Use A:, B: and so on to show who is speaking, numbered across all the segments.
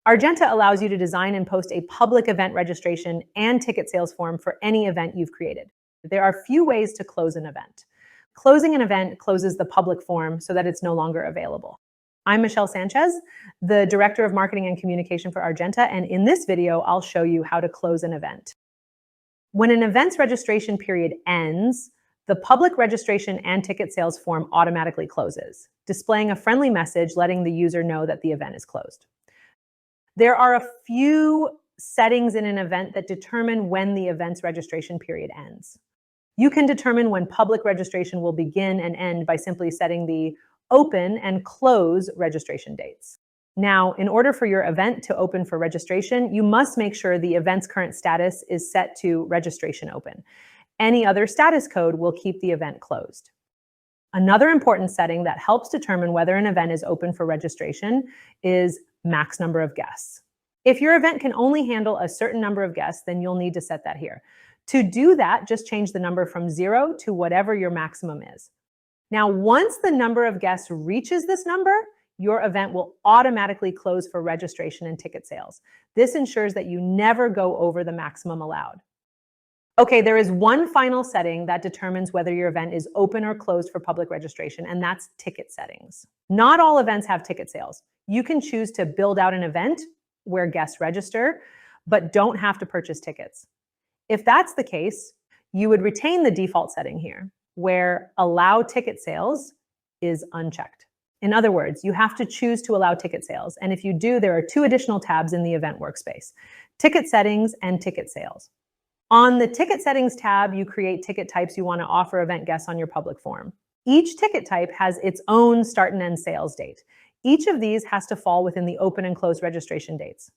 A: Argenta allows you to design and post a public event registration and ticket sales form for any event you've created. There are few ways to close an event. Closing an event closes the public form so that it's no longer available. I'm Michelle Sanchez, the Director of Marketing and Communication for Argenta, and in this video, I'll show you how to close an event. When an event's registration period ends, the public registration and ticket sales form automatically closes, displaying a friendly message letting the user know that the event is closed. There are a few settings in an event that determine when the event's registration period ends. You can determine when public registration will begin and end by simply setting the open and close registration dates. Now, in order for your event to open for registration, you must make sure the event's current status is set to registration open. Any other status code will keep the event closed. Another important setting that helps determine whether an event is open for registration is max number of guests. If your event can only handle a certain number of guests, then you'll need to set that here. To do that, just change the number from 0 to whatever your maximum is. Now, once the number of guests reaches this number, your event will automatically close for registration and ticket sales. This ensures that you never go over the maximum allowed. Okay, there is one final setting that determines whether your event is open or closed for public registration, and that's ticket settings. Not all events have ticket sales. You can choose to build out an event where guests register, but don't have to purchase tickets. If that's the case, you would retain the default setting here, where allow ticket sales is unchecked. In other words, you have to choose to allow ticket sales. And if you do, there are two additional tabs in the event workspace: ticket settings and ticket sales. On the ticket settings tab, you create ticket types you want to offer event guests on your public form. Each ticket type has its own start and end sales date. Each of these has to fall within the open and close registration dates.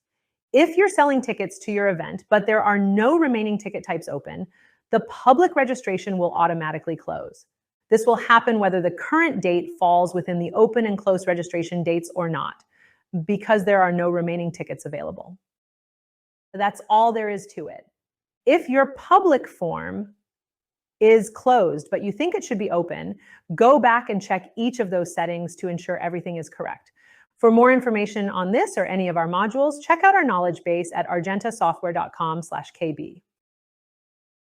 A: If you're selling tickets to your event, but there are no remaining ticket types open, the public registration will automatically close. This will happen whether the current date falls within the open and close registration dates or not, because there are no remaining tickets available. That's all there is to it. If your public form is closed, but you think it should be open, go back and check each of those settings to ensure everything is correct. For more information on this or any of our modules, check out our knowledge base at argentasoftware.com/kb.